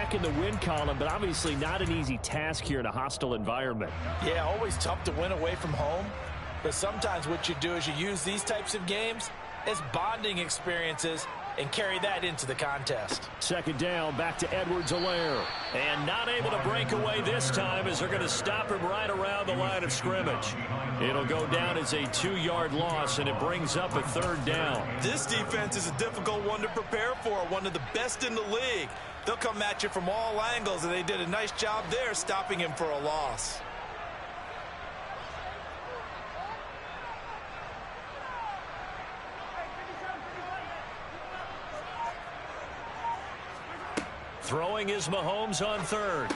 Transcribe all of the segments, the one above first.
back in the win column, but obviously not an easy task here in a hostile environment. Yeah, always tough to win away from home. But sometimes what you do is you use these types of games as bonding experiences and carry that into the contest. Second down, back to Edwards-Helaire. And not able to break away this time as they're going to stop him right around the line of scrimmage. It'll go down as a 2-yard loss, and it brings up a third down. This defense is a difficult one to prepare for, one of the best in the league. They'll come at you from all angles, and they did a nice job there stopping him for a loss. Throwing is Mahomes on third.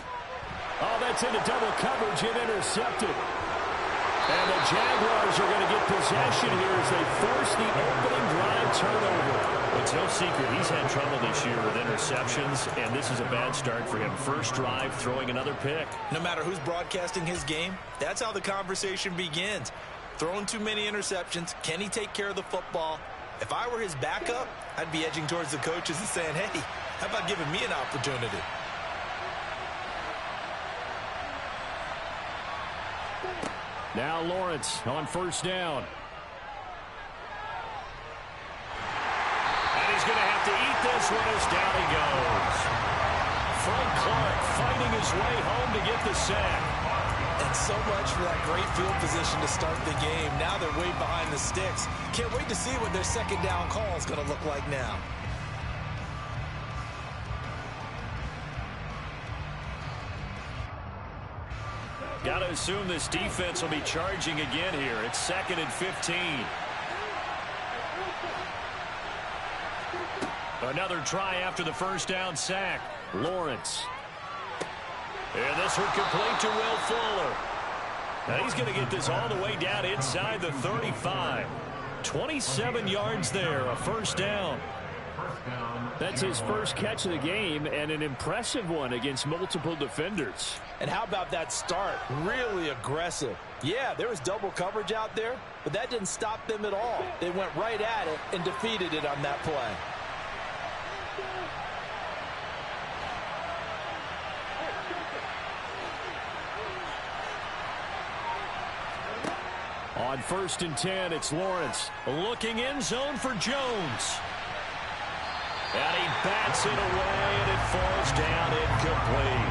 Oh, that's into double coverage and intercepted. And the Jaguars are going to get possession here as they force the opening drive turnover. It's no secret he's had trouble this year with interceptions, and this is a bad start for him. First drive, throwing another pick. No matter who's broadcasting his game, that's how the conversation begins. Throwing too many interceptions, can he take care of the football? If I were his backup, I'd be edging towards the coaches and saying, hey, how about giving me an opportunity? Now Lawrence on first down. And he's going to have to eat this one as down he goes. Frank Clark fighting his way home to get the sack. And so much for that great field position to start the game. Now they're way behind the sticks. Can't wait to see what their second down call is going to look like now. Got to assume this defense will be charging again here. It's 2nd and 15. Another try after the first down sack. Lawrence. And this one complete to Will Fuller. Now he's going to get this all the way down inside the 35. 27 yards there, a first down. That's his first catch of the game, and an impressive one against multiple defenders. And how about that start? Really aggressive. Yeah, there was double coverage out there, but that didn't stop them at all. They went right at it and defeated it on that play. On 1st and 10, it's Lawrence looking end zone for Jones. And he bats it away, and it falls down incomplete.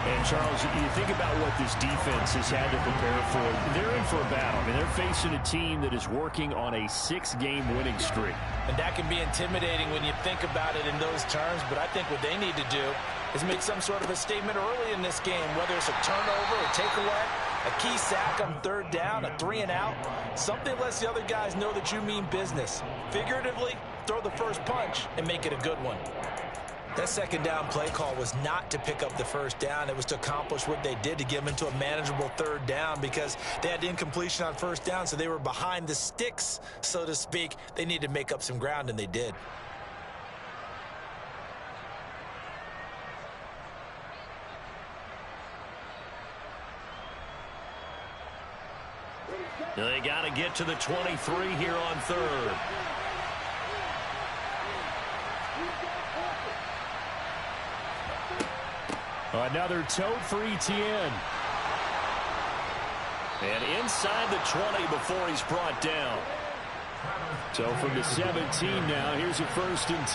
And, Charles, you think about what this defense has had to prepare for. They're in for a battle. I mean, they're facing a team that is working on a 6-game winning streak. And that can be intimidating when you think about it in those terms, but I think what they need to do is make some sort of a statement early in this game, whether it's a turnover, a takeaway, a key sack on third down, a 3-and-out. Something lets the other guys know that you mean business. Figuratively, throw the first punch and make it a good one. That second down play call was not to pick up the first down. It was to accomplish what they did to get them into a manageable third down because they had incompletion on first down, so they were behind the sticks, so to speak. They needed to make up some ground, and they did. They got to get to the 23 here on third. Another tote for ETN. And inside the 20 before he's brought down. So from the 17 now, here's a 1st and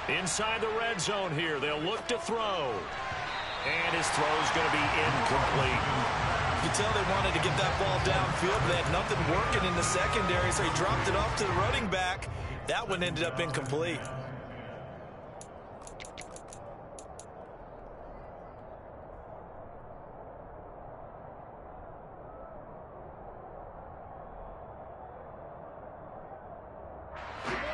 10. Inside the red zone here, they'll look to throw. And his throw's going to be incomplete. You can tell they wanted to get that ball downfield, but they had nothing working in the secondary, so he dropped it off to the running back. That one ended up incomplete.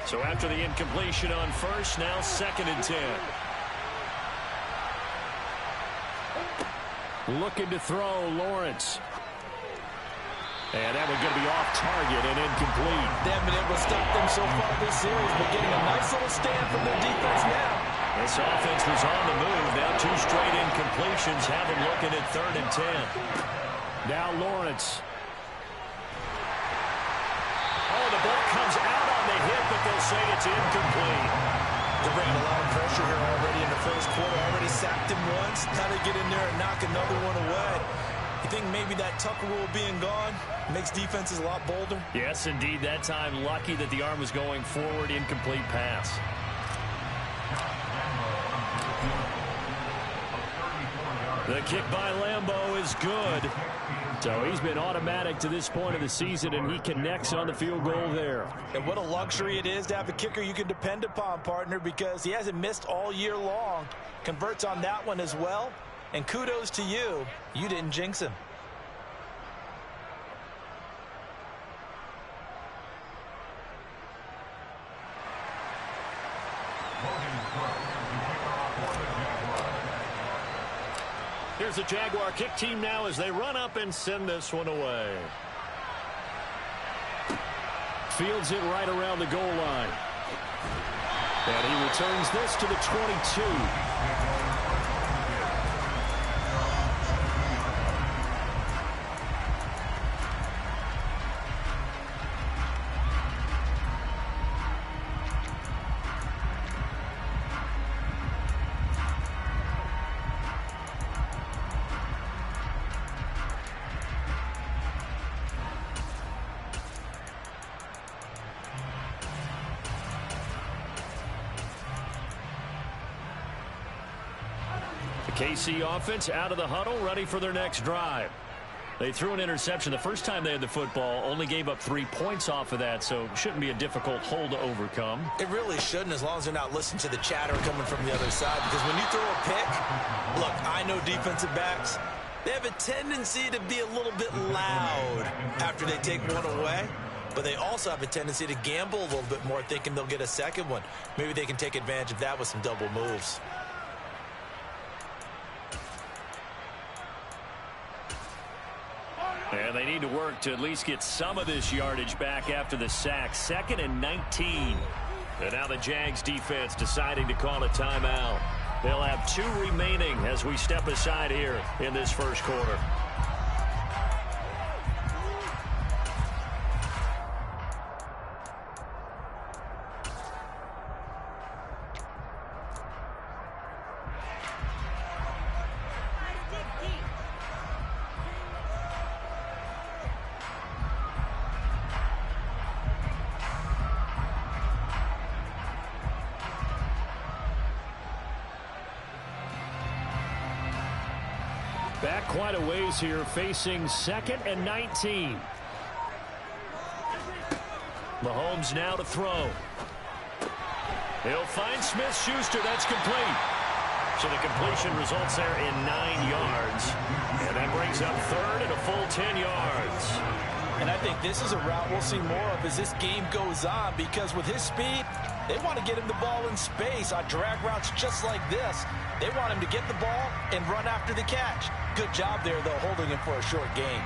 So after the incompletion on first, now 2nd and 10. Looking to throw, Lawrence. And that one's going to be off target and incomplete. They haven't been able to stop them so far this series, but getting a nice little stand from their defense now. This offense was on the move. Now 2 straight incompletions have them looking at 3rd and 10. Now Lawrence. Oh, the ball comes out on the hit, but they'll say it's incomplete. They're bringing a lot of pressure here already in the first quarter. Already sacked him once. Now they get in there and knock another one away. You think maybe that Tucker rule being gone makes defenses a lot bolder? Yes, indeed. That time, lucky that the arm was going forward. Incomplete pass. The kick by Lambeau is good. So he's been automatic to this point of the season, and he connects on the field goal there. And what a luxury it is to have a kicker you can depend upon, partner, because he hasn't missed all year long. Converts on that one as well. And kudos to you. You didn't jinx him. Here's the Jaguar kick team now as they run up and send this one away. Fields it right around the goal line. And he returns this to the 22. KC offense out of the huddle, ready for their next drive. They threw an interception the first time they had the football, only gave up 3 points off of that, so shouldn't be a difficult hole to overcome. It really shouldn't, as long as they're not listening to the chatter coming from the other side, because when you throw a pick, look, I know defensive backs, they have a tendency to be a little bit loud after they take one away, but they also have a tendency to gamble a little bit more, thinking they'll get a second one. Maybe they can take advantage of that with some double moves. And they need to work to at least get some of this yardage back after the sack. 2nd and 19. And now the Jags defense deciding to call a timeout. They'll have 2 remaining as we step aside here in this first quarter. Back quite a ways here, facing 2nd and 19. Mahomes now to throw. He'll find Smith-Schuster. That's complete. So the completion results there in 9 yards. And that brings up 3rd and a full 10 yards. And I think this is a route we'll see more of as this game goes on, because with his speed, they want to get him the ball in space on drag routes just like this. They want him to get the ball and run after the catch. Good job there, though, holding him for a short gain.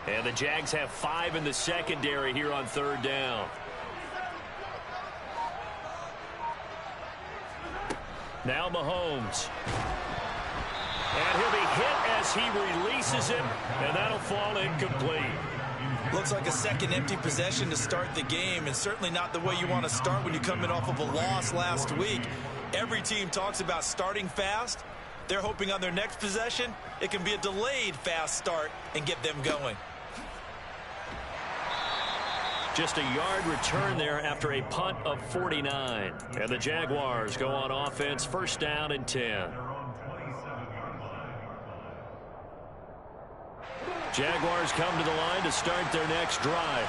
And the Jags have 5 in the secondary here on 3rd down. Now Mahomes. And he'll be hit as he releases him, and that'll fall incomplete. Looks like a second empty possession to start the game, and certainly not the way you want to start when you come in off of a loss last week. Every team talks about starting fast. They're hoping on their next possession, it can be a delayed fast start and get them going. Just a yard return there after a punt of 49. And the Jaguars go on offense, 1st down and 10. Jaguars come to the line to start their next drive.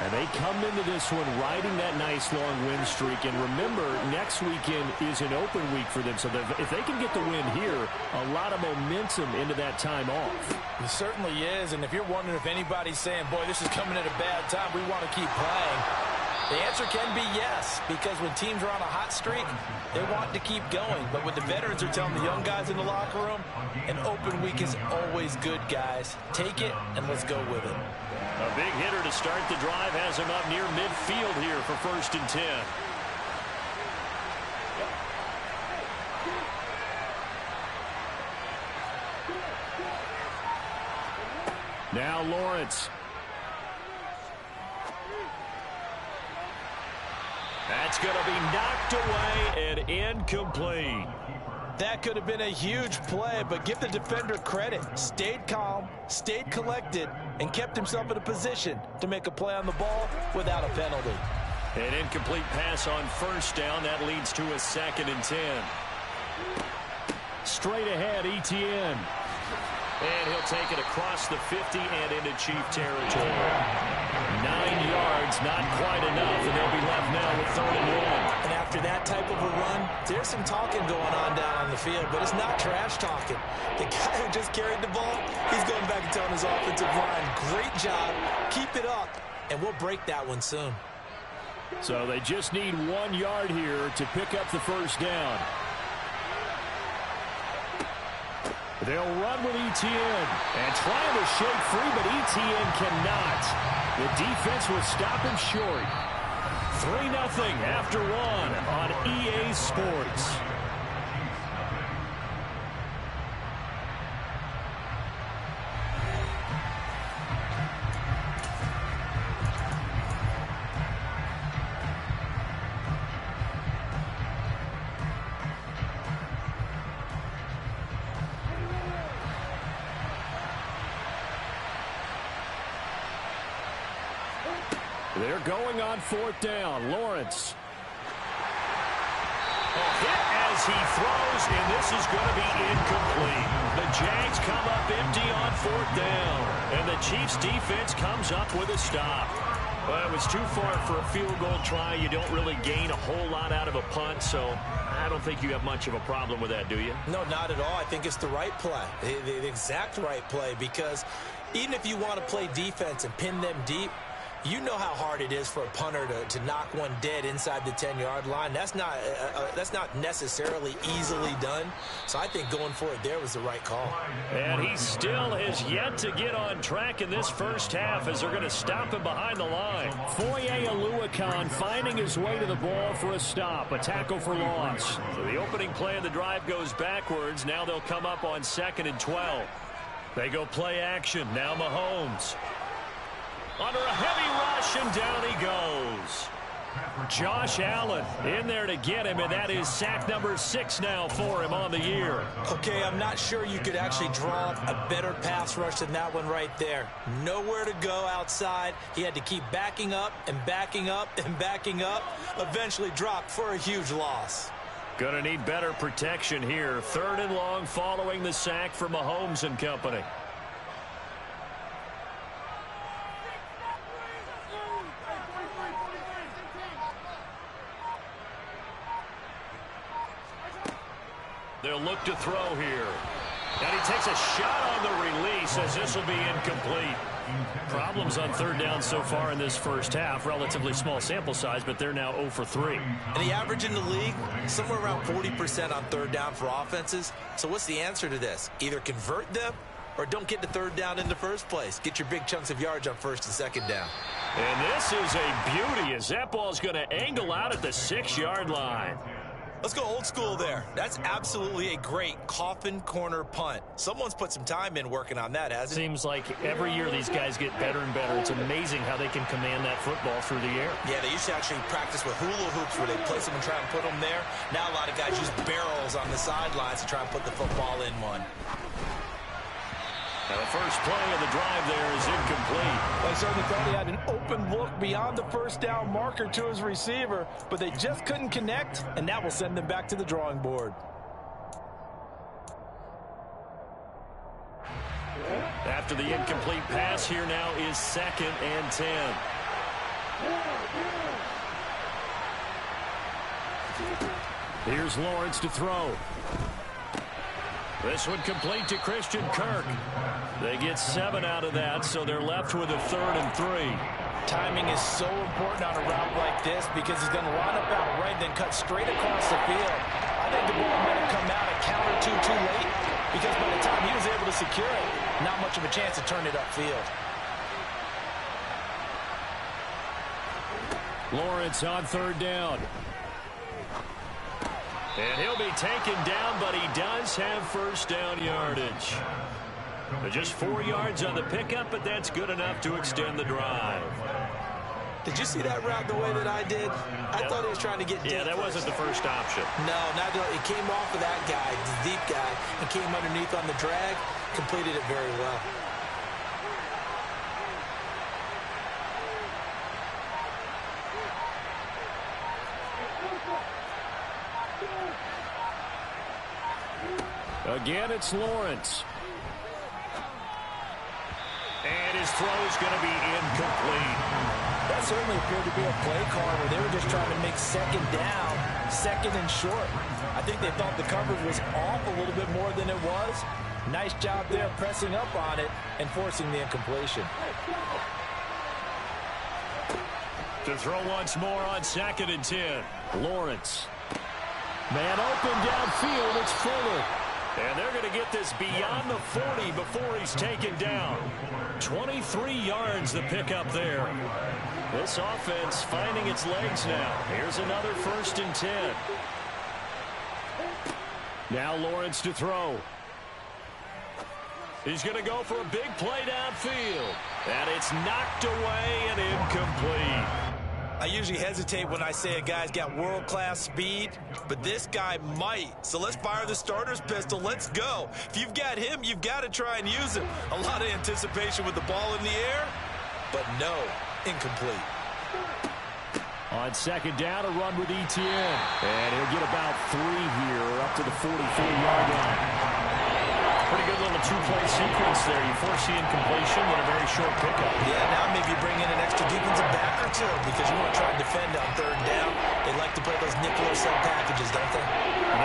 And they come into this one riding that nice long win streak. And remember, next weekend is an open week for them. So if they can get the win here, a lot of momentum into that time off. It certainly is. And if you're wondering if anybody's saying, boy, this is coming at a bad time, we want to keep playing, the answer can be yes, because when teams are on a hot streak, they want to keep going. But what the veterans are telling the young guys in the locker room, an open week is always good, guys. Take it, and let's go with it. A big hitter to start the drive has him up near midfield here for 1st and 10. Now Lawrence. That's going to be knocked away and incomplete. That could have been a huge play, but give the defender credit. Stayed calm, stayed collected, and kept himself in a position to make a play on the ball without a penalty. An incomplete pass on first down. That leads to a 2nd and 10. Straight ahead, ETN. And he'll take it across the 50 and into Chief territory. 9 yards, not quite enough, and they'll be left now with 3rd and 1. And after that type of a run, there's some talking going on down on the field, but it's not trash talking. The guy who just carried the ball, he's going back and telling his offensive line, great job, keep it up, and we'll break that one soon. So they just need 1 yard here to pick up the first down. They'll run with ETN and trying to shake free, but ETN cannot. The defense will stop him short. 3-0 after 1 on EA Sports. They're going on 4th down. Lawrence. A hit as he throws, and this is going to be incomplete. The Jags come up empty on 4th down, and the Chiefs defense comes up with a stop. Well, it was too far for a field goal try. You don't really gain a whole lot out of a punt, so I don't think you have much of a problem with that, do you? No, not at all. I think it's the right play, the exact right play, because even if you want to play defense and pin them deep, you know how hard it is for a punter to knock one dead inside the 10-yard line. That's not necessarily easily done. So I think going for it there was the right call. And he still has yet to get on track in this first half as they're going to stop him behind the line. yr1 finding his way to the ball for a stop, a tackle for loss. So the opening play of the drive goes backwards. Now they'll come up on 2nd and 12. They go play action. Now Mahomes. Under a heavy rush, and down he goes. Josh Allen in there to get him, and that is sack number 6 now for him on the year. Okay, I'm not sure you could actually draw up a better pass rush than that one right there. Nowhere to go outside. He had to keep backing up and backing up and backing up. Eventually dropped for a huge loss. Gonna need better protection here. 3rd and long following the sack for Mahomes and company. They'll look to throw here. And he takes a shot on the release as this will be incomplete. Problems on 3rd down so far in this first half. Relatively small sample size, but they're now 0 for 3. And the average in the league, somewhere around 40% on 3rd down for offenses. So what's the answer to this? Either convert them or don't get to 3rd down in the first place. Get your big chunks of yards on 1st and 2nd down. And this is a beauty as that ball's going to angle out at the 6-yard line. Let's go old school there. That's absolutely a great coffin corner punt. Someone's put some time in working on that, hasn't it? Seems like every year these guys get better and better. It's amazing how they can command that football through the air. Yeah, they used to actually practice with hula hoops where they place them and try and put them there. Now a lot of guys use barrels on the sidelines to try and put the football in one. Now the first play of the drive there is incomplete. I certainly thought he had an open look beyond the 1st down marker to his receiver, but they just couldn't connect, and that will send them back to the drawing board. After the incomplete pass, here now is 2nd and 10. Here's Lawrence to throw. This one complete to Christian Kirk. They get 7 out of that, so they're left with a 3rd and 3. Timing is so important on a route like this because he's going to line up out right, then cut straight across the field. I think the ball might have come out a count or two too late because by the time he was able to secure it, not much of a chance to turn it upfield. Lawrence on 3rd down. And he'll be taken down, but he does have 1st down yardage. Just 4 yards on the pickup, but that's good enough to extend the drive. Did you see that route the way that I did? I thought he was trying to get deep. Yeah, that wasn't the first option. No, not at all. It came off of that guy, the deep guy, and came underneath on the drag. Completed it very well. Again, it's Lawrence. And his throw is going to be incomplete. That certainly appeared to be a play call where they were just trying to make second down, second and short. I think they thought the coverage was off a little bit more than it was. Nice job there pressing up on it and forcing the incompletion. To throw once more on 2nd and 10. Lawrence. Man open downfield, it's Fuller. And they're going to get this beyond the 40 before he's taken down. 23 yards the pickup there. This offense finding its legs now. Here's another 1st and 10. Now Lawrence to throw. He's going to go for a big play downfield. And it's knocked away and incomplete. I usually hesitate when I say a guy's got world-class speed, but this guy might. So let's fire the starter's pistol. Let's go. If you've got him, you've got to try and use him. A lot of anticipation with the ball in the air, but no, incomplete. On 2nd down, a run with ETN. And he'll get about 3 here, up to the 44-yard line. Pretty good little 2-play sequence there. You force the incompletion and a very short pickup. Yeah, now maybe you bring in an extra defensive back or two because you want to try and defend on 3rd down. They like to play those nickel or sub packages, don't they?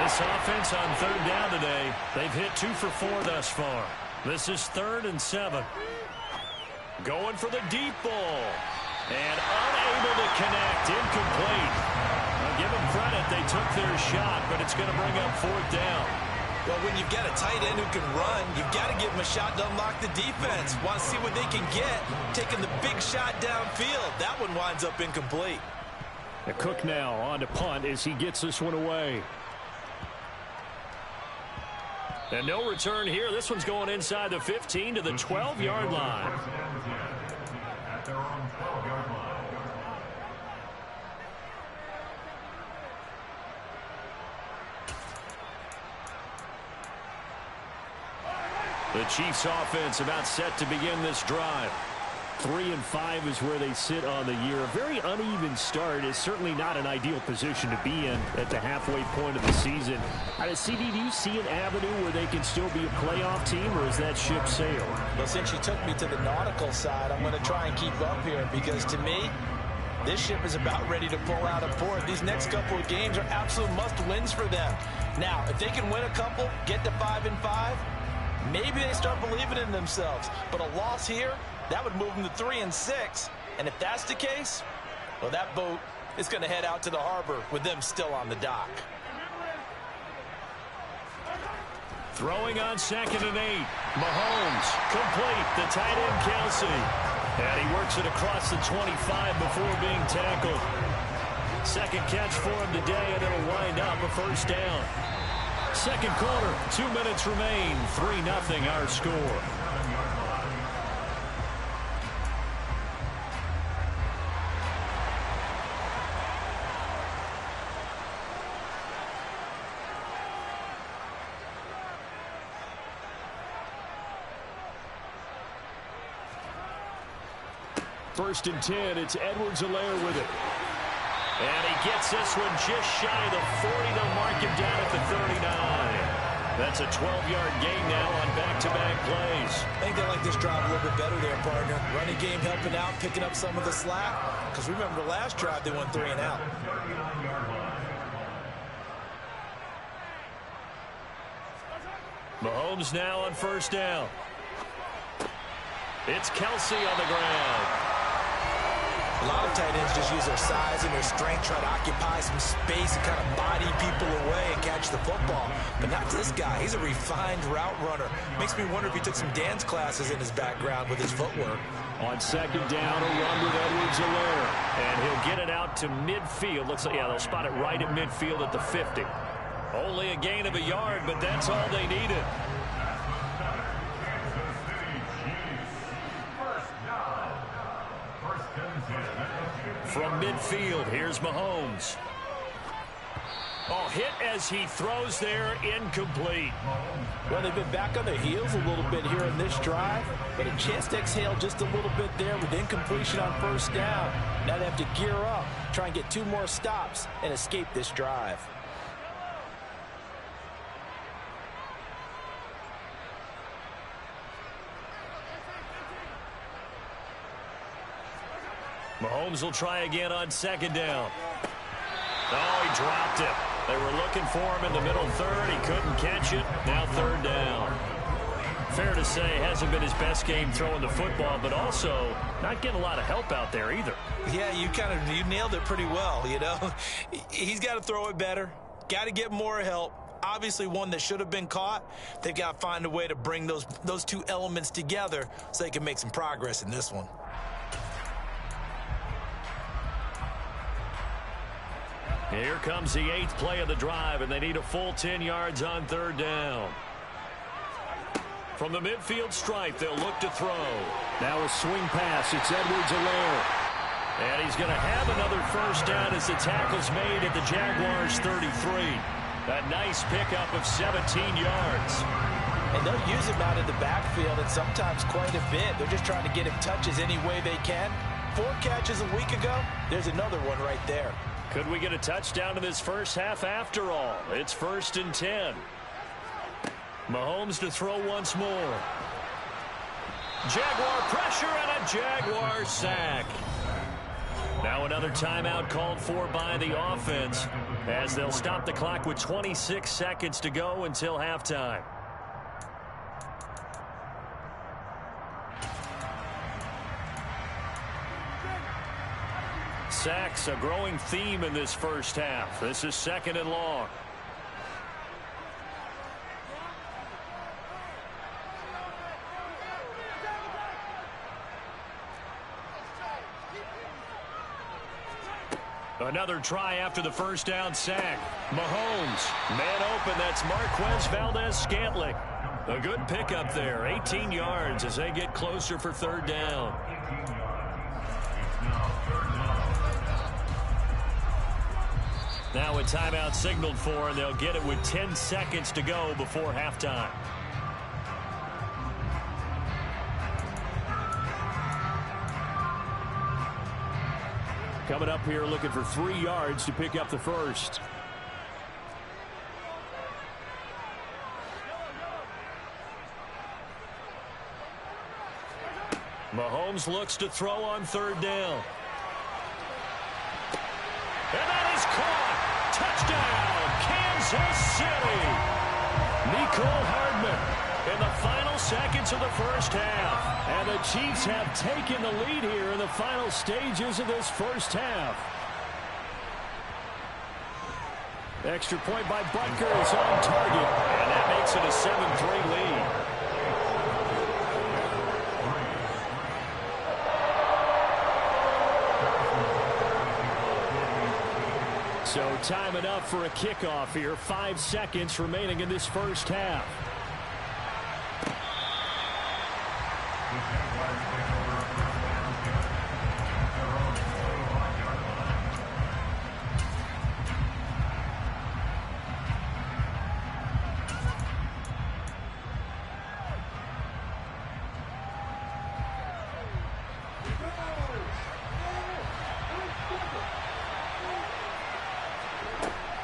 This offense on 3rd down today, they've hit 2 for 4 thus far. This is 3rd and 7. Going for the deep ball. And unable to connect. Incomplete. Now, give them credit. They took their shot, but it's going to bring up 4th down. Well, when you've got a tight end who can run, you've got to give him a shot to unlock the defense. Want to see what they can get. Taking the big shot downfield. That one winds up incomplete. The Cook now on to punt as he gets this one away. And no return here. This one's going inside the 15 to the 12-yard line. The Chiefs offense about set to begin this drive. 3-5 is where they sit on the year. A very uneven start is certainly not an ideal position to be in at the halfway point of the season. CD, do you see an avenue where they can still be a playoff team, or is that ship sailed? Well, since you took me to the nautical side, I'm going to try and keep up here because to me, this ship is about ready to pull out a port. These next couple of games are absolute must-wins for them. Now, if they can win a couple, get to 5-5, maybe they start believing in themselves. But a loss here, that would move them to 3-6. And if that's the case, well, that boat is going to head out to the harbor with them still on the dock. Throwing on 2nd and 8. Mahomes, complete. The tight end, Kelsey. And he works it across the 25 before being tackled. Second catch for him today, and it'll wind up a 1st down. Second quarter, 2 minutes remain. 3-0 our score. First and 10, it's Edwards-Helaire with it. And he gets this one just shy of the 40. They'll mark him down at the 39. That's a 12-yard gain now on back-to-back plays. I think they like this drive a little bit better there, partner. Running game helping out, picking up some of the slack. Because remember the last drive, they went 3 and out. Mahomes now on 1st down. It's Kelsey on the ground. A lot of tight ends just use their size and their strength, try to occupy some space and kind of body people away and catch the football. But not this guy. He's a refined route runner. Makes me wonder if he took some dance classes in his background with his footwork. On 2nd down, a run with Edwards-Helaire. And he'll get it out to midfield. Looks like, yeah, they'll spot it right at midfield at the 50. Only a gain of a yard, but that's all they needed. from midfield. Here's Mahomes. Oh, hit as he throws there, incomplete. Well, they've been back on their heels a little bit here in this drive, but a chance to exhale just a little bit there with incompletion on first down. Now they have to gear up, try and get 2 more stops, and escape this drive. Mahomes will try again on second down. Oh, he dropped it. They were looking for him in the middle third. He couldn't catch it. Now third down. Fair to say, hasn't been his best game throwing the football, but also not getting a lot of help out there either. Yeah, you nailed it pretty well, you know. He's got to throw it better. Got to get more help. Obviously one that should have been caught. They've got to find a way to bring those 2 elements together so they can make some progress in this one. Here comes the 8th play of the drive, and they need a full 10 yards on third down. From the midfield stripe, they'll look to throw. Now a swing pass. It's Edwards-Helaire. And he's going to have another first down as the tackle's made at the Jaguars' 33. A nice pickup of 17 yards. And they'll use him out in the backfield, and sometimes quite a bit. They're just trying to get him touches any way they can. 4 catches a week ago. There's another one right there. Could we get a touchdown in this first half after all? It's 1st and 10. Mahomes to throw once more. Jaguar pressure and a Jaguar sack. Now another timeout called for by the offense as they'll stop the clock with 26 seconds to go until halftime. Sacks, a growing theme in this first half. This is 2nd and long. Another try after the first down sack. Mahomes, man open, that's Marquez Valdez-Scantling. A good pickup there, 18 yards as they get closer for third down. Now a timeout signaled for, and they'll get it with 10 seconds to go before halftime. Coming up here looking for 3 yards to pick up the first. Mahomes looks to throw on third down. And that is caught. Touchdown, Kansas City. Nicole Hardman in the final seconds of the first half. And the Chiefs have taken the lead here in the final stages of this first half. Extra point by Butker is on target. And that makes it a 7-3 lead. So time enough for a kickoff here. 5 seconds remaining in this first half.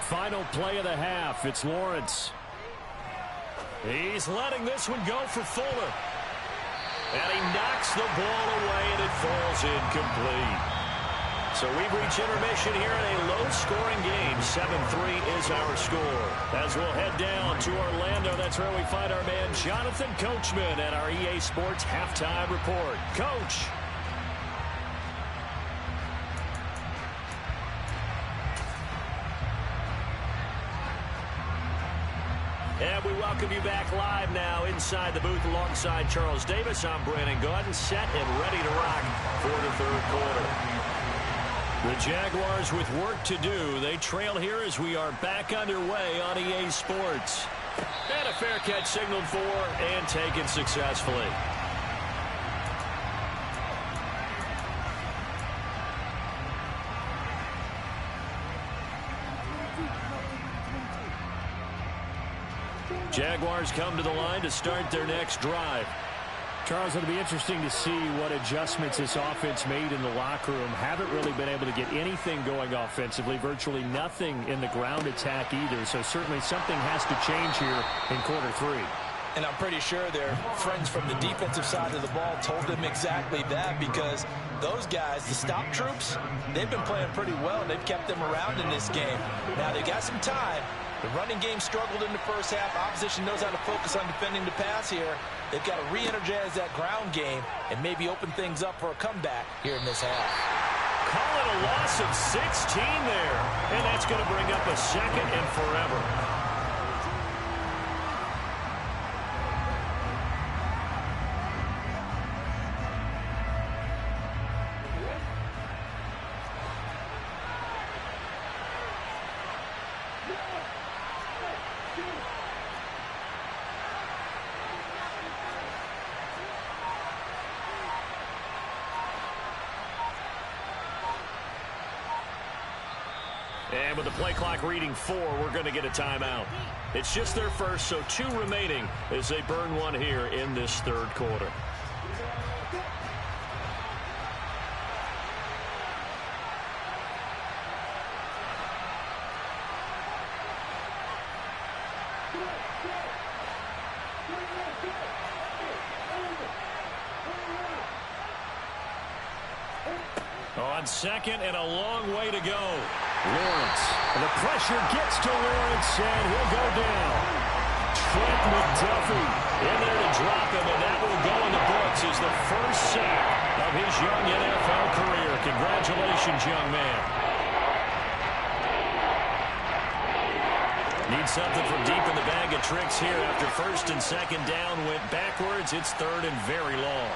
Final play of the half. It's Lawrence. He's letting this one go for Fuller. And he knocks the ball away, and it falls incomplete. So we've reached intermission here in a low-scoring game. 7-3 is our score. As we'll head down to Orlando, that's where we find our man Jonathan Coachman at our EA Sports Halftime Report. Coach. And we welcome you back live now inside the booth alongside Charles Davis. I'm Brandon Gaudin, set and ready to rock for the third quarter. The Jaguars with work to do. They trail here as we are back underway on EA Sports. And a fair catch signaled for and taken successfully. Jaguars come to the line to start their next drive. Charles, it'll be interesting to see what adjustments this offense made in the locker room. Haven't really been able to get anything going offensively, virtually nothing in the ground attack either. So certainly something has to change here in quarter 3. And I'm pretty sure their friends from the defensive side of the ball told them exactly that, because those guys, the stop troops, they've been playing pretty well. They've kept them around in this game. Now, they got some time. The running game struggled in the first half. Opposition knows how to focus on defending the pass here. They've got to re-energize that ground game and maybe open things up for a comeback here in this half. Call it a loss of 16 there. And that's going to bring up a second and forever. And with the play clock reading 4, we're going to get a timeout. It's just their first, so 2 remaining as they burn one here in this third quarter. On second and a long way to go. Lawrence. And the pressure gets to Lawrence, and he'll go down. Trent McDuffie in there to drop him, and that will go in the books as the first sack of his young NFL career. Congratulations, young man. Need something from deep in the bag of tricks here after first and second down went backwards. It's third and very long.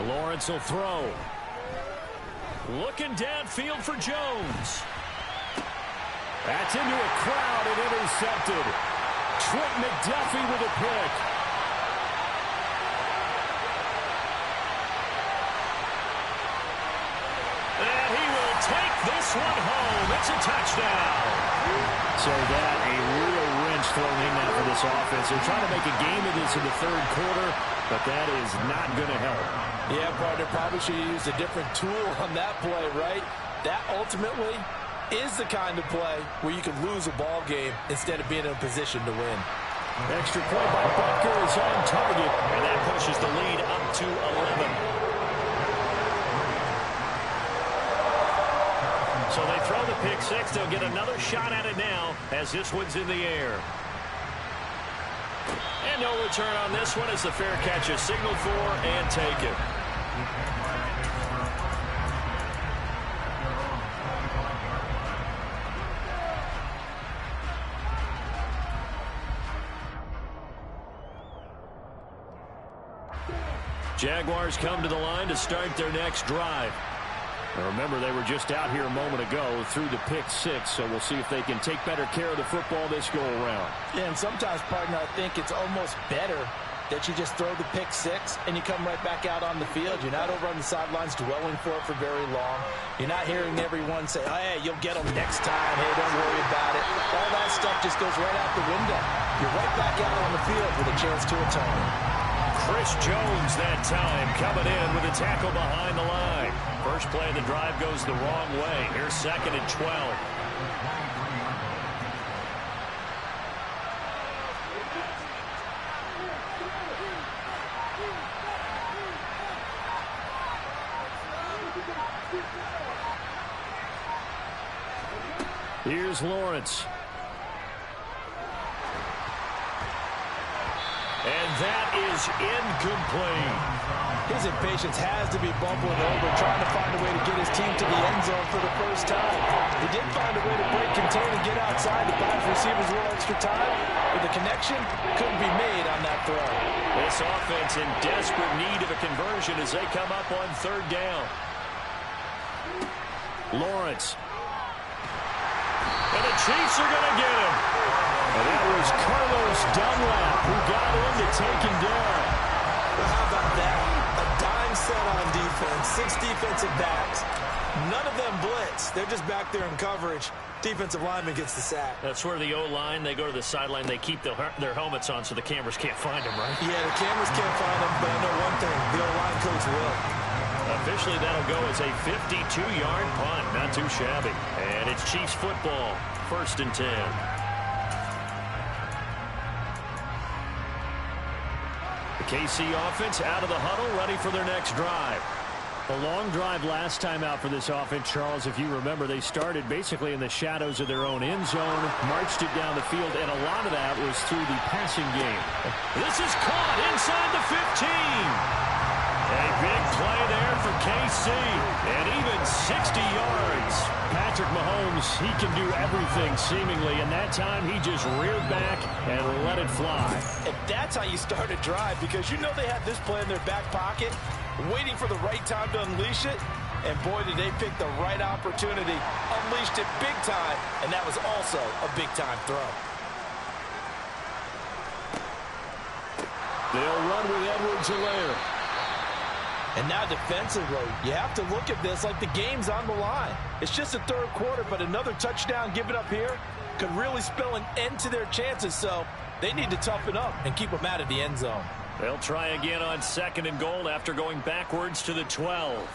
Lawrence will throw. Looking downfield for Jones. That's into a crowd and intercepted. Trent McDuffie with a pick. And he will take this one home. It's a touchdown. So that a real wrench thrown in now for this offense. They're trying to make a game of this in the third quarter, but that is not going to help. Yeah, partner, probably should have used a different tool on that play, right? That ultimately is the kind of play where you can lose a ball game instead of being in a position to win. Extra point by Butker is on target, and that pushes the lead up to 11. So they throw the pick six. They'll get another shot at it now as this one's in the air. And no return on this one as the fair catch is signaled for and taken. Jaguars come to the line to start their next drive. Now remember, they were just out here a moment ago through the pick six, so we'll see if they can take better care of the football this go-around. Yeah, and sometimes, partner, I think it's almost better that you just throw the pick six and you come right back out on the field. You're not over on the sidelines dwelling for it for very long. You're not hearing everyone say, oh, hey, you'll get them next time. Hey, don't worry about it. All that stuff just goes right out the window. You're right back out on the field with a chance to atone. Chris Jones that time coming in with a tackle behind the line. First play of the drive goes the wrong way. Here's second and 12. Here's Lawrence. And that is incomplete. His impatience has to be bubbling over, trying to find a way to get his team to the end zone for the first time. He did find a way to break contain and get outside to buy his receivers a little extra time, but the connection couldn't be made on that throw. This offense in desperate need of a conversion as they come up on third down. Lawrence. And the Chiefs are going to get him. And that was Carlos Dunlap who got in to take him down. Well, how about that? A dime set on defense, 6 defensive backs. None of them blitz. They're just back there in coverage. defensive lineman gets the sack. That's where the O-line, they go to the sideline, they keep their helmets on so the cameras can't find them, right? Yeah, the cameras can't find them, but I know one thing, the O-line coach will. Officially, that'll go as a 52-yard punt. Not too shabby. And it's Chiefs football, 1st and 10. The KC offense out of the huddle, ready for their next drive. A long drive last time out for this offense, Charles. If you remember, they started basically in the shadows of their own end zone, marched it down the field, and a lot of that was through the passing game. This is caught inside the 15. A big play there for KC, and even 60 yards. Patrick Mahomes, he can do everything seemingly, and that time he just reared back and let it fly. And that's how you start a drive, because you know they have this play in their back pocket, waiting for the right time to unleash it. And boy, did they pick the right opportunity. Unleashed it big time, and that was also a big-time throw. They'll run with Edwards-Helaire. And now defensively, you have to look at this like the game's on the line. It's just the third quarter, but another touchdown given up here could really spell an end to their chances. So they need to toughen up and keep them out of the end zone. They'll try again on 2nd and goal after going backwards to the 12.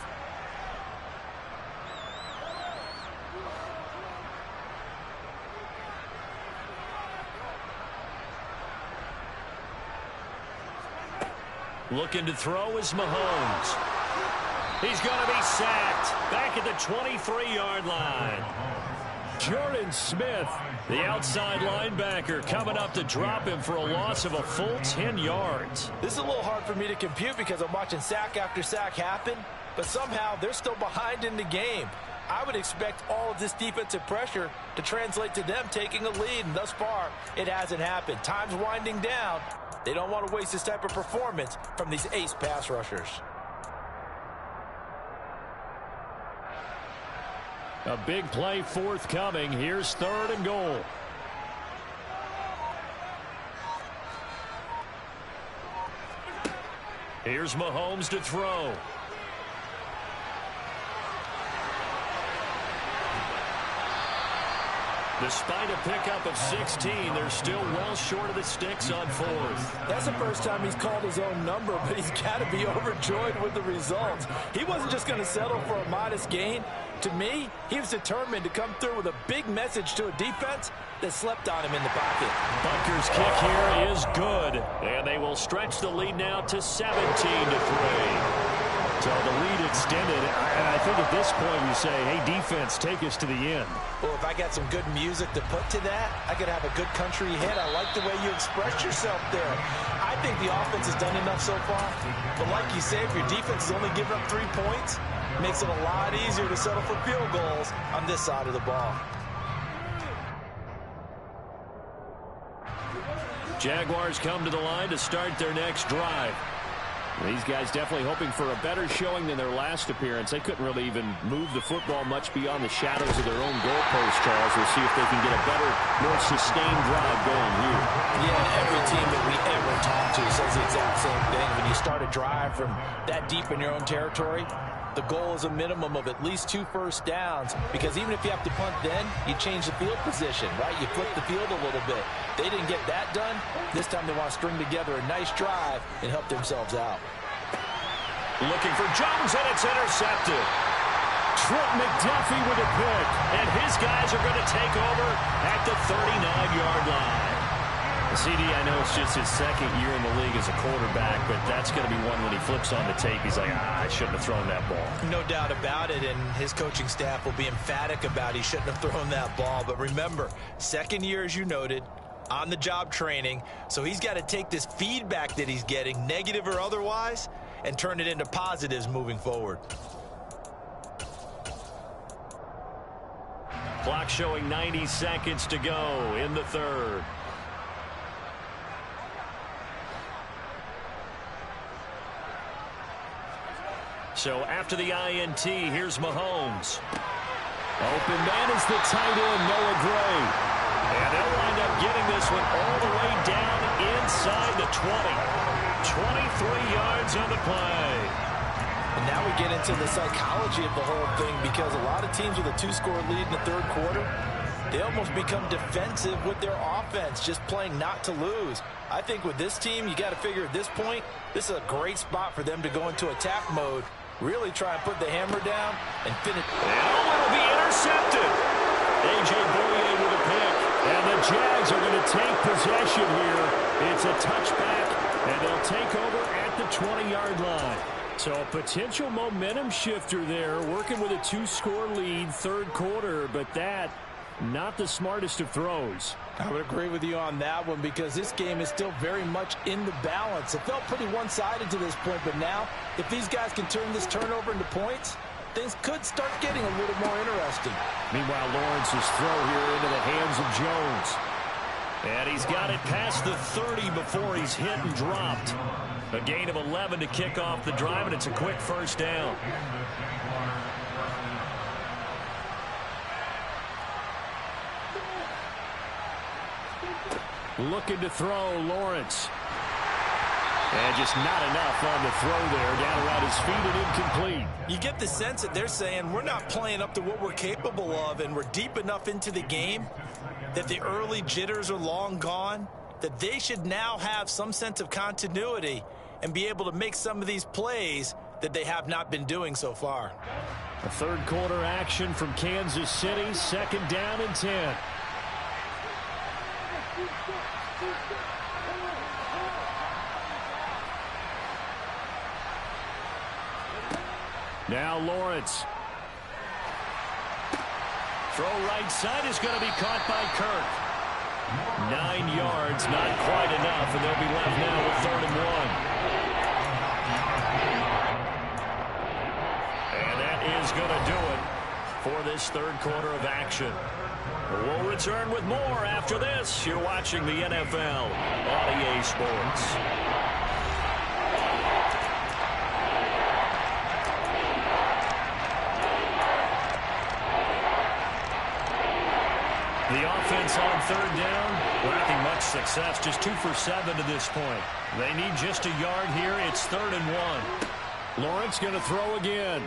Looking to throw is Mahomes. He's going to be sacked back at the 23-yard line. Jordan Smith, the outside linebacker, coming up to drop him for a loss of a full 10 yards. This is a little hard for me to compute because I'm watching sack after sack happen, but somehow they're still behind in the game. I would expect all of this defensive pressure to translate to them taking a lead, and thus far, it hasn't happened. Time's winding down. They don't want to waste this type of performance from these ace pass rushers. A big play forthcoming. Here's 3rd and goal. Here's Mahomes to throw. Despite a pickup of 16, they're still well short of the sticks on 4th. That's the first time he's called his own number, but he's got to be overjoyed with the results. He wasn't just going to settle for a modest gain. To me, he was determined to come through with a big message to a defense that slept on him in the pocket. Butker's kick here is good, and they will stretch the lead now to 17-3. So the lead extended, and I think at this point you say, hey, defense, take us to the end. Well, if I got some good music to put to that, I could have a good country hit. I like the way you expressed yourself there. I think the offense has done enough so far. But like you say, if your defense is only giving up 3 points, it makes it a lot easier to settle for field goals on this side of the ball. Jaguars come to the line to start their next drive. These guys definitely hoping for a better showing than their last appearance. They couldn't really even move the football much beyond the shadows of their own goalpost, Charles. We'll see if they can get a better, more sustained drive going here. Yeah, every team that we ever talk to says the exact same thing. When you start a drive from that deep in your own territory, the goal is a minimum of at least 2 first downs, because even if you have to punt then, you change the field position, right? You flip the field a little bit. They didn't get that done. This time they want to string together a nice drive and help themselves out. Looking for Jones, and it's intercepted. Trent McDuffie with a pick, and his guys are going to take over at the 39-yard line. CD, I know it's just his 2nd year in the league as a quarterback, but that's going to be one when he flips on the tape, he's like, I shouldn't have thrown that ball. No doubt about it, and his coaching staff will be emphatic about he shouldn't have thrown that ball. But remember, 2nd year, as you noted, on-the-job training, so he's got to take this feedback that he's getting, negative or otherwise, and turn it into positives moving forward. Clock showing 90 seconds to go in the 3rd. So after the INT, here's Mahomes. Open man is the tight end, Noah Gray. And they'll wind up getting this one all the way down inside the 20. 23 yards on the play. And now we get into the psychology of the whole thing, because a lot of teams with a 2-score lead in the 3rd quarter, they almost become defensive with their offense, just playing not to lose. I think with this team, you got to figure at this point, this is a great spot for them to go into attack mode, really try and put the hammer down and finish. And it'll be intercepted. A.J. Bouye with a pick. And the Jags are going to take possession here. It's a touchback, and they'll take over at the 20-yard line. So a potential momentum shifter there, working with a 2-score lead, third quarter, but that, not the smartest of throws. I would agree with you on that one because this game is still very much in the balance. It felt pretty one-sided to this point, but now, if these guys can turn this turnover into points, things could start getting a little more interesting. Meanwhile, Lawrence's throw here into the hands of Jones. And he's got it past the 30 before he's hit and dropped. A gain of 11 to kick off the drive, and it's a quick first down. Looking to throw, Lawrence. And just not enough on the throw there, down around his feet and incomplete. You get the sense that they're saying we're not playing up to what we're capable of, and we're deep enough into the game that the early jitters are long gone, that they should now have some sense of continuity and be able to make some of these plays that they have not been doing so far. A third quarter action from Kansas City, second down and 10. Now Lawrence. Throw right side is going to be caught by Kirk. 9 yards, not quite enough, and they'll be left now with 3rd and 1. And that is going to do it for this third quarter of action. We'll return with more after this. You're watching the NFL on EA Sports. The offense on third down, lacking much success, just 2 for 7 to this point. They need just a yard here. It's 3rd and 1. Lawrence going to throw again.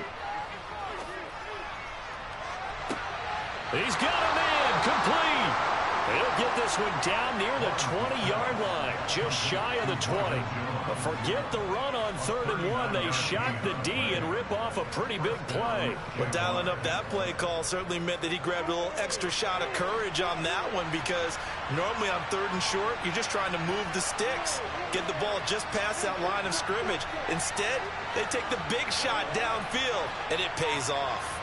He's got a man, complete. He'll get this one down near the 20-yard line, just shy of the 20. But forget the run on 3rd and 1. They shock the D and rip off a pretty big play. Well, dialing up that play call certainly meant that he grabbed a little extra shot of courage on that one, because normally on 3rd and short, you're just trying to move the sticks, get the ball just past that line of scrimmage. Instead, they take the big shot downfield, and it pays off.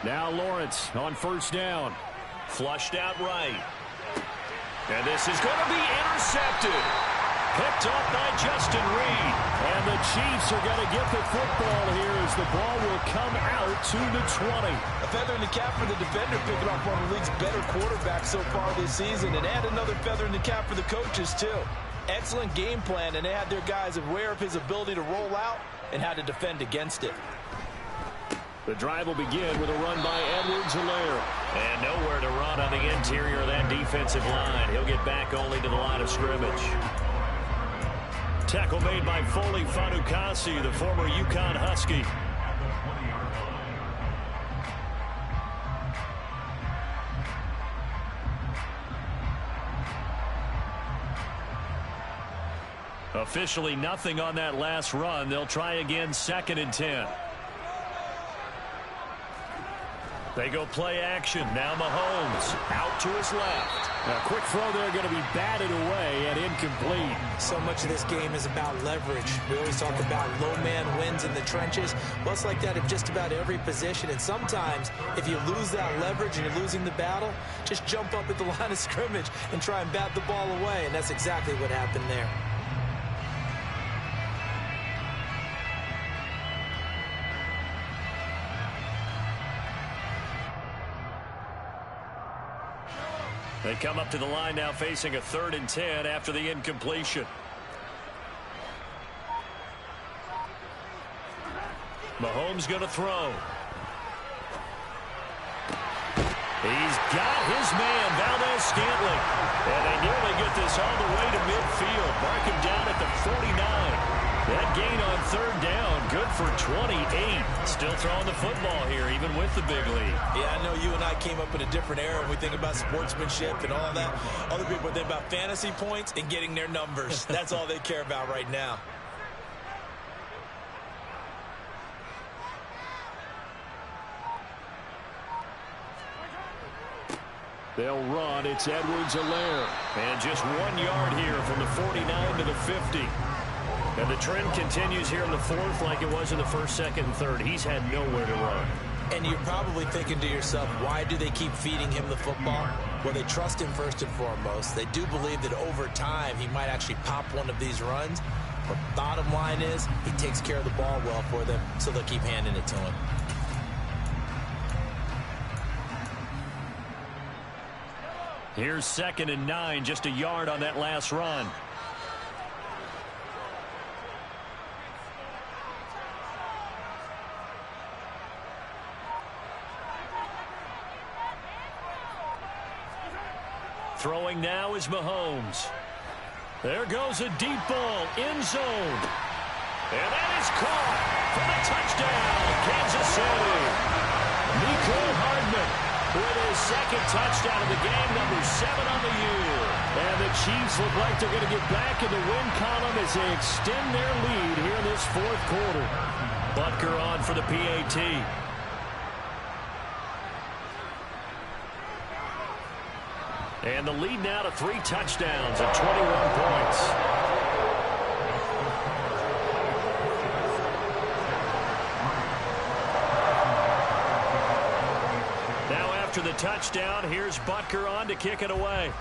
Now Lawrence on first down. Flushed out right. And this is going to be intercepted. Picked off by Justin Reed. And the Chiefs are going to get the football here as the ball will come out to the 20. A feather in the cap for the defender, picking off one of the league's better quarterbacks so far this season. And add another feather in the cap for the coaches, too. Excellent game plan, and they had their guys aware of his ability to roll out and how to defend against it. The drive will begin with a run by Edwards-Helaire. And nowhere to run on the interior of that defensive line. He'll get back only to the line of scrimmage. Tackle made by Foley Fatukasi, the former UConn Husky. Officially nothing on that last run. They'll try again, 2nd and 10. They go play action. Now Mahomes out to his left. A quick throw there, going to be batted away and incomplete. So much of this game is about leverage. We always talk about low man wins in the trenches. Well, it's like that in just about every position. And sometimes, if you lose that leverage and you're losing the battle, just jump up at the line of scrimmage and try and bat the ball away. And that's exactly what happened there. They come up to the line now facing a 3rd and 10 after the incompletion. Mahomes going to throw. He's got his man, Valdez-Scantling. And they nearly get this all the way to midfield. Mark him down at the 49. That gain on third down, good for 28. Still throwing the football here, even with the big lead. Yeah, I know you and I came up in a different era, and we think about sportsmanship and all that. Other people think about fantasy points and getting their numbers. That's all they care about right now. They'll run. It's Edwards-Helaire. And just 1 yard here from the 49 to the 50. And the trend continues here in the fourth like it was in the first, second, and third. He's had nowhere to run. And you're probably thinking to yourself, why do they keep feeding him the football? Well, they trust him first and foremost. They do believe that over time he might actually pop one of these runs. But bottom line is he takes care of the ball well for them, so they'll keep handing it to him. Here's 2nd and 9, just a yard on that last run. Throwing now is Mahomes. There goes a deep ball, end zone. And that is caught for the touchdown, Kansas City. Mecole Hardman with his second touchdown of the game, number 7 on the year. And the Chiefs look like they're going to get back in the win column as they extend their lead here in this fourth quarter. Butker on for the PAT. And the lead now to 3 touchdowns at 21 points. Now after the touchdown, here's Butker on to kick it away.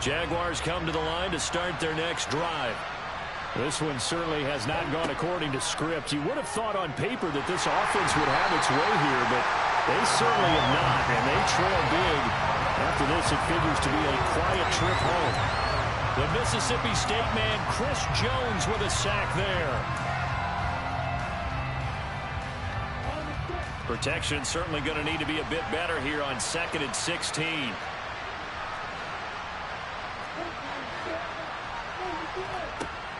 Jaguars come to the line to start their next drive. This one certainly has not gone according to script. You would have thought on paper that this offense would have its way here, but they certainly have not, and they trail big. After this, it figures to be a quiet trip home. The Mississippi State man, Chris Jones, with a sack there. Protection certainly going to need to be a bit better here on 2nd and 16.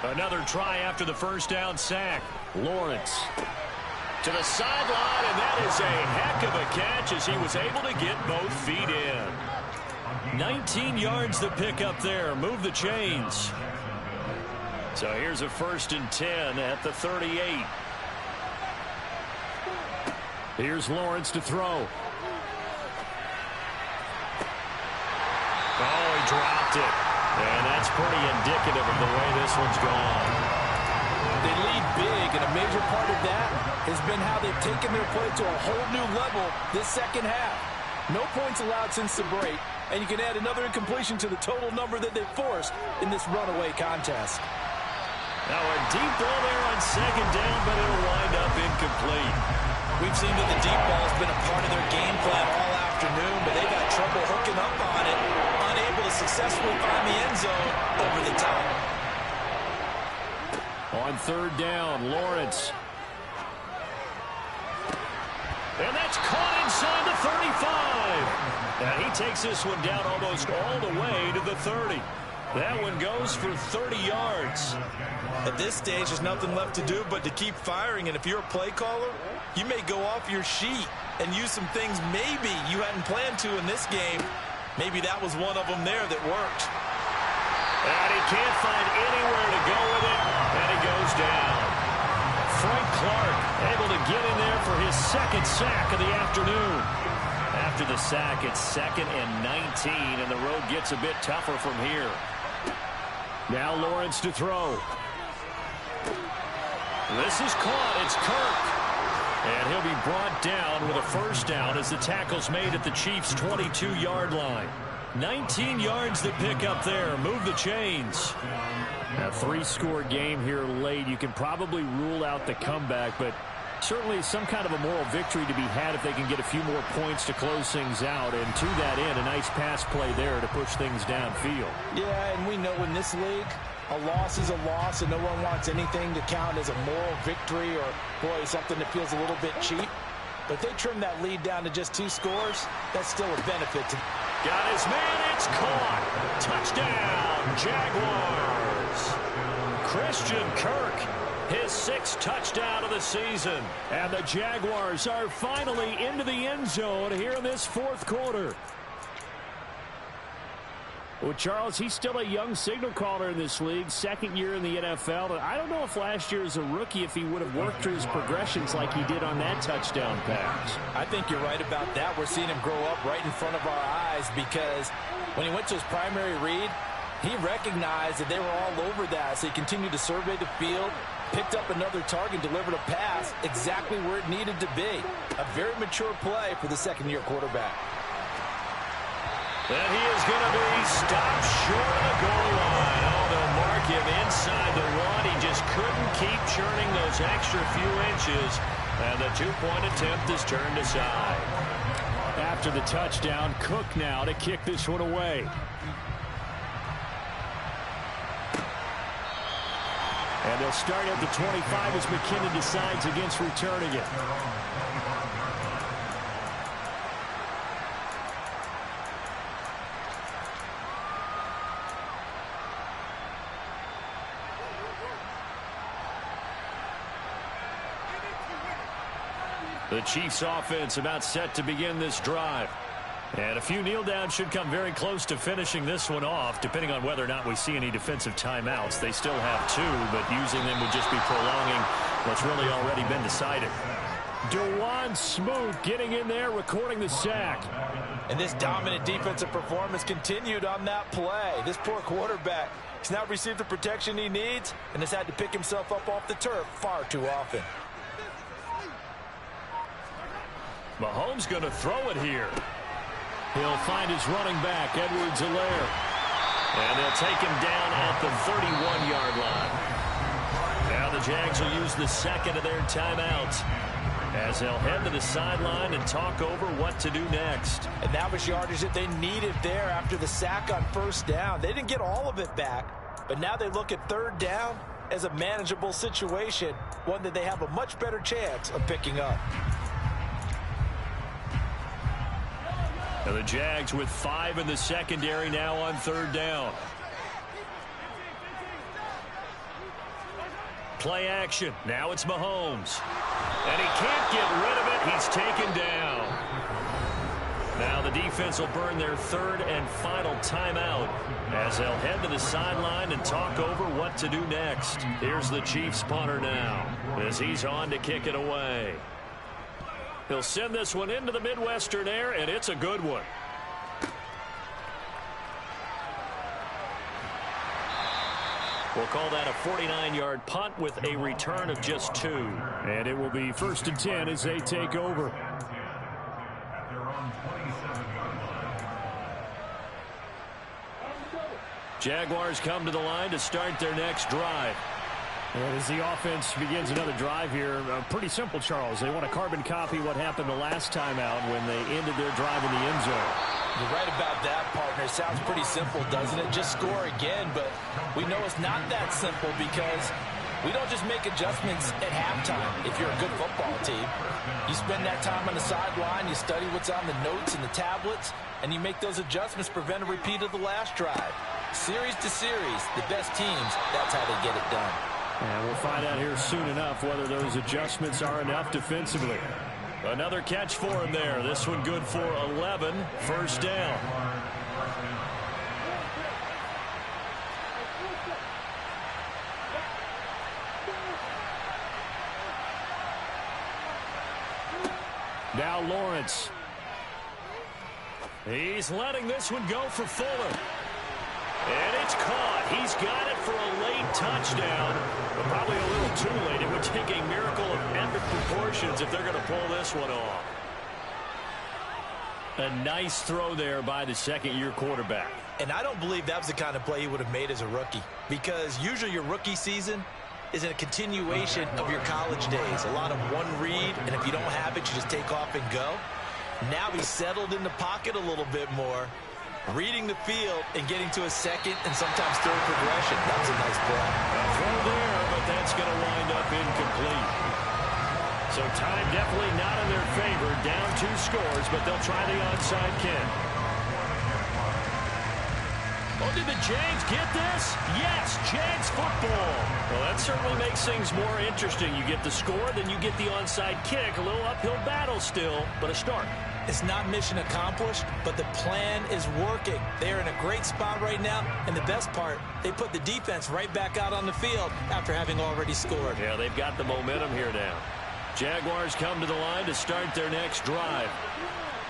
Another try after the first down sack. Lawrence to the sideline, and that is a heck of a catch as he was able to get both feet in. 19 yards to pick up there. Move the chains. So here's a 1st and 10 at the 38. Here's Lawrence to throw. Oh, he dropped it. And that's pretty indicative of the way this one's gone. They lead big, and a major part of that has been how they've taken their play to a whole new level this second half. No points allowed since the break, and you can add another incompletion to the total number that they've forced in this runaway contest. Now a deep ball there on 2nd down, but it'll wind up incomplete. We've seen that the deep ball has been a part of their game plan all afternoon, but they've had trouble hooking up on it, unable to successfully find the end zone over the top. On 3rd down, Lawrence. And that's caught inside the 35. And he takes this one down almost all the way to the 30. That one goes for 30 yards. At this stage, there's nothing left to do but to keep firing. And if you're a play caller, you may go off your sheet and use some things maybe you hadn't planned to in this game. Maybe that was one of them there that worked. And he can't find anywhere to go with it, and he goes down. Frank Clark able to get in there for his 2nd sack of the afternoon. After the sack, it's 2nd and 19, and the road gets a bit tougher from here. Now Lawrence to throw. This is caught. It's Kirk. And he'll be brought down with a 1st down as the tackle's made at the Chiefs' 22-yard line. 19 yards to pick up there. Move the chains. A 3-score game here late. You can probably rule out the comeback, but certainly some kind of a moral victory to be had if they can get a few more points to close things out. And to that end, a nice pass play there to push things downfield. Yeah, and we know in this league, A loss is a loss, and no one wants anything to count as a moral victory or, boy, something that feels a little bit cheap. But if they trim that lead down to just 2 scores, that's still a benefit to them. Got his man, it's caught. Touchdown, Jaguars. Christian Kirk, his 6th touchdown of the season. And the Jaguars are finally into the end zone here in this 4th quarter. Well, Charles, he's still a young signal caller in this league, 2nd year in the NFL. And I don't know if last year as a rookie, if he would have worked through his progressions like he did on that touchdown pass. I think you're right about that. We're seeing him grow up right in front of our eyes because when he went to his primary read, he recognized that they were all over that. So he continued to survey the field, picked up another target, delivered a pass exactly where it needed to be. A very mature play for the 2nd-year quarterback. And he is going to be stopped short of the goal line. Oh, they'll mark him inside the 1. He just couldn't keep churning those extra few inches. And the 2-point attempt is turned aside. After the touchdown, Cook now to kick this one away. And they'll start at the 25 as McKinnon decides against returning it. The Chiefs offense about set to begin this drive. And a few kneel downs should come very close to finishing this one off, depending on whether or not we see any defensive timeouts. They still have 2, but using them would just be prolonging what's really already been decided. DeJuan Smoot getting in there, recording the sack. And this dominant defensive performance continued on that play. This poor quarterback has now received the protection he needs and has had to pick himself up off the turf far too often. Mahomes going to throw it here. He'll find his running back, Edwards-Helaire. And they'll take him down at the 31-yard line. Now the Jags will use the 2nd of their timeouts as they'll head to the sideline and talk over what to do next. And that was yardage that they needed there after the sack on 1st down. They didn't get all of it back, but now they look at 3rd down as a manageable situation, one that they have a much better chance of picking up. Now the Jags with 5 in the secondary now on 3rd down. Play action. Now it's Mahomes. And he can't get rid of it. He's taken down. Now the defense will burn their 3rd and final timeout as they'll head to the sideline and talk over what to do next. Here's the Chiefs punter now as he's on to kick it away. He'll send this one into the Midwestern air, and it's a good one. We'll call that a 49-yard punt with a return of just 2. And it will be 1st and 10 as they take over. Jaguars come to the line to start their next drive. And as the offense begins another drive here, pretty simple, Charles. They want to carbon copy what happened the last time out when they ended their drive in the end zone. You're right about that, partner. It sounds pretty simple, doesn't it? Just score again, but we know it's not that simple because we don't just make adjustments at halftime if you're a good football team. You spend that time on the sideline, you study what's on the notes and the tablets, and you make those adjustments to prevent a repeat of the last drive. Series to series, the best teams, that's how they get it done. And we'll find out here soon enough whether those adjustments are enough defensively. Another catch for him there. This one good for 11. 1st down. Now Lawrence. He's letting this one go for Fuller. And it's caught. He's got it for a late touchdown, but probably a little too late. It would take a miracle of epic proportions if they're going to pull this one off. A nice throw there by the 2nd-year quarterback. And I don't believe that was the kind of play he would have made as a rookie, because usually your rookie season is a continuation of your college days. A lot of one read, and if you don't have it, you just take off and go. Now he's settled in the pocket a little bit more. Reading the field and getting to a second and sometimes third progression. That was a nice play. A throw there, but that's going to wind up incomplete. So time definitely not in their favor. Down 2 scores, but they'll try the onside kick. Oh, did the Jags get this? Yes, Jags football. Well, that certainly makes things more interesting. You get the score, then you get the onside kick. A little uphill battle still, but a start. It's not mission accomplished, but the plan is working. They're in a great spot right now, and the best part, they put the defense right back out on the field after having already scored. Yeah, they've got the momentum here now. Jaguars come to the line to start their next drive.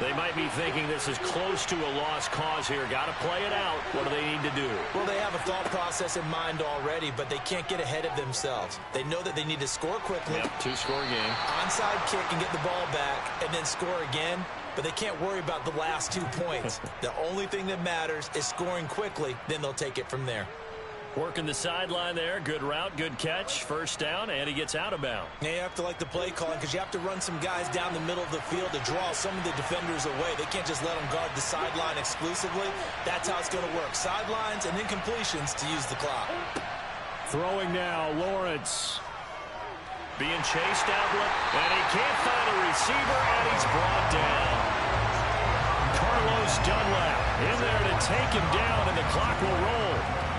They might be thinking this is close to a lost cause here. Got to play it out. What do they need to do? Well, they have a thought process in mind already, but they can't get ahead of themselves. They know that they need to score quickly. Yep, 2-score game. Onside kick and get the ball back, and then score again. But they can't worry about the last 2 points. The only thing that matters is scoring quickly. Then they'll take it from there. Working the sideline there. Good route, good catch. First down, and he gets out of bounds. Now you have to like the play calling because you have to run some guys down the middle of the field to draw some of the defenders away. They can't just let them guard the sideline exclusively. That's how it's going to work. Sidelines and then completions to use the clock. Throwing now, Lawrence. Being chased outlet, and he can't find a receiver, and he's brought down. Carlos Dunlap in there to take him down, and the clock will roll.